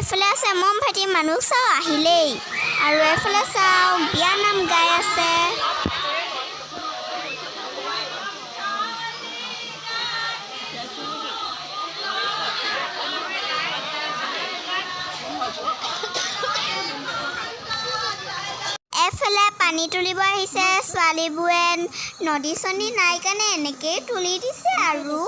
এফালে আছে মম ভাইটি মানুহ চাও আহিলেই আৰু এফালে চাও বিয়া নাম গাই আছে এফালে পানী তুলিব আহিছে ছোৱালীবোৰে নদী চনী নাই কাৰণে এনেকেই তুলি দিছে আৰু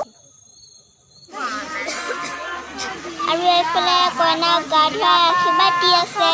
এফালে কইনাক গা ধুৱাই আশীৰ্বাদ দি আছে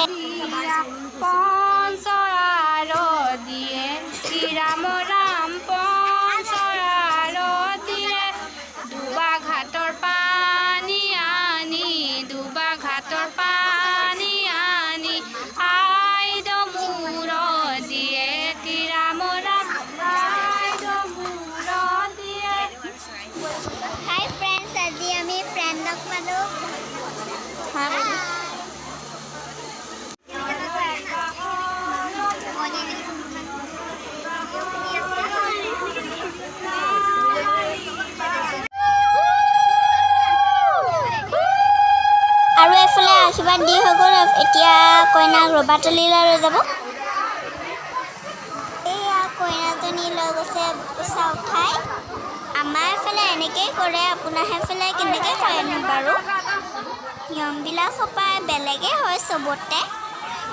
আৰু এফালে আশীৰ্বাদ দি হৈ গ'ল এতিয়া কইনাক ৰবাতলিলৈ লৈ যাব এয়া কইনাজনী লৈ গৈছে পইচা উঠাই আমাৰ এফালে এনেকেই কৰে আপোনাৰ সেইফালে কেনেকৈ কৰেনো বাৰু নিয়মবিলাক সপাই বেলেগে হয় চবতে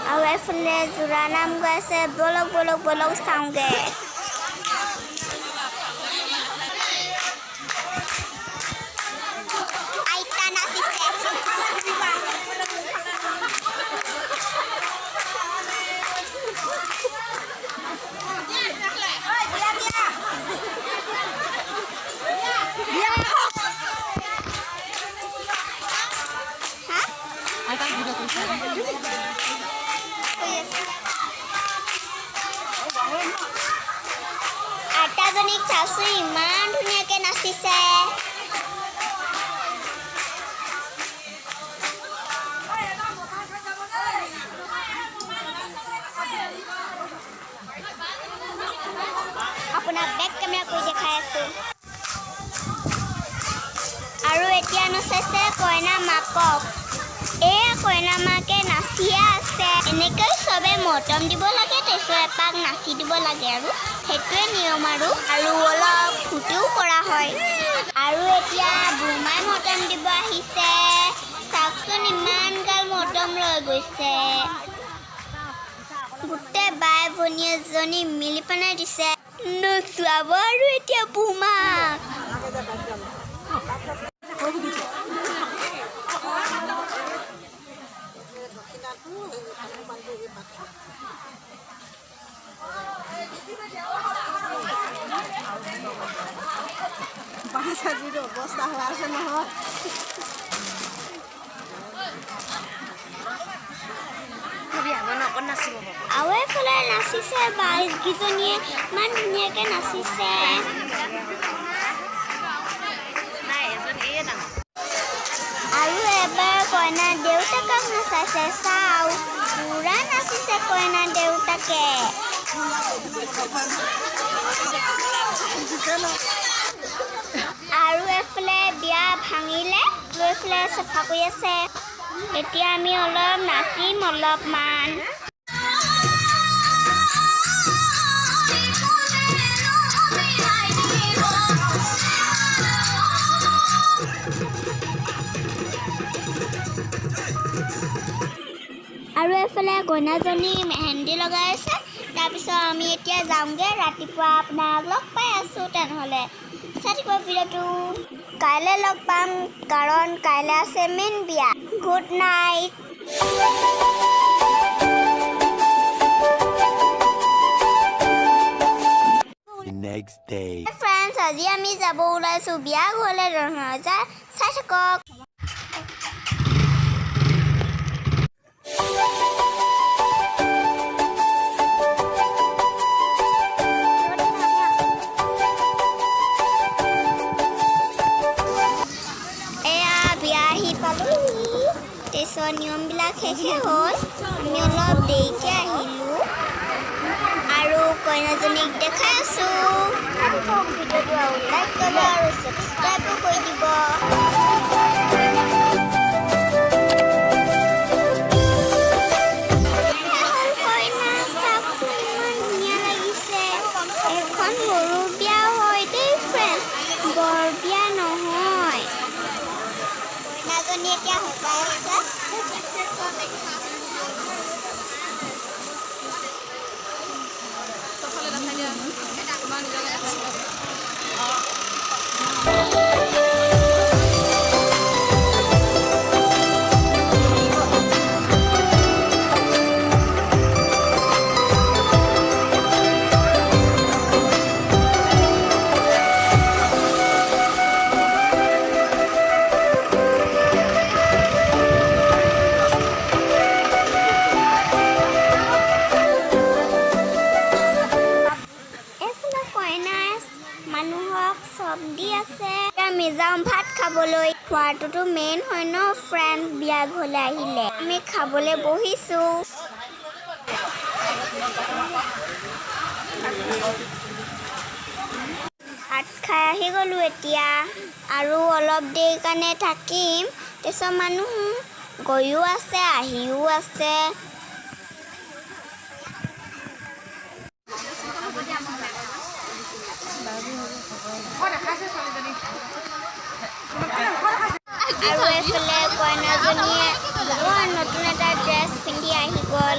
আৰু এফালে জোৰা নাম গাইছে বলক বলক বলক চাওঁগে আটাজনীক চাচো ইমান ধুনীয়াকৈ নাচিছে আপোনাক বেক কেমেৰা কৰি দেখাই আছো আৰু এতিয়া নচাইছে কইনা মাকক এয়া কইনা মাকে নাচিয়ে আছে এনেকৈ চবে মৰম দিব লাগে তাৰপিছত এপাক নাচি দিব লাগে আৰু সেইটোৱে নিয়ম আৰু অলপ ফূৰ্তিও কৰা হয় আৰু এতিয়া বুমাই মৰম দিব আহিছে চাওকচোন ইমান গাল মৰম লৈ গৈছে গোটেই বাই ভনী এজনী মিলি পেলাই দিছে নচুৱাব আৰু এতিয়া বুমাক অৱস্থা হৈ আছে নহয় আৰু এফালে নাচিছে বাইকেইজনীয়ে ইমান ধুনীয়াকৈ নাচিছে আৰু এবাৰ কইনা দেউতাকক নাচাইছে চাও পুৰা নাচিছে কইনা দেউতাকে আৰু এফালে বিয়া ভাঙিলে লৈ পেলাই চাফা কৰি আছে এতিয়া আমি অলপ নাচিম অলপমান আৰু এফালে কইনাজনী মেহেন্দি লগাই আছে তাৰপিছত আমি এতিয়া যাওঁগৈ ৰাতিপুৱা আপোনাক লগ পাই আছোঁ তেনেহ'লে চাই ভিডিঅ'টো কাইলৈ লগ পাম কাৰণ কাইলৈ আছে মেইন বিয়া good night next day friends আজি আমি যাব ওলাইছোঁ বিয়া ঘৰলৈ চাই থাকক তাৰপিছত নিয়মবিলাক শেষে হ'ল আমি অলপ দেৰিকৈ আহিলোঁ আৰু কইনাজনীক দেখাই আছোঁ ভিডিঅ'টো লাইক কৰিব আৰু ছাবস্ক্ৰাইবো কৰি দিব খাবলৈ খোৱাটোতো মেইন হয় ন ফ্ৰেণ্ড বিয়া ঘৰলৈ আহিলে আমি খাবলৈ বহিছোঁ ভাত খাই আহি গ'লোঁ এতিয়া আৰু অলপ দেৰি কাৰণে থাকিম তাৰপিছত মানুহ গৈও আছে আহিও আছে আৰু এইফালে কইনাজনীয়ে নতুন এটা ড্ৰেছ পিন্ধি আহি গ'ল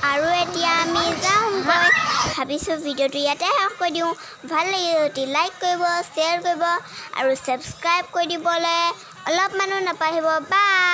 আৰু এতিয়া আমি যাওঁগৈ ভাবিছোঁ ভিডিঅ'টো ইয়াতে শেষ কৰি দিওঁ ভাল লাগিলে যদি লাইক কৰিব শ্বেয়াৰ কৰিব আৰু ছাবস্ক্ৰাইব কৰি দিবলৈ অলপমানো নাপাহৰিব বাই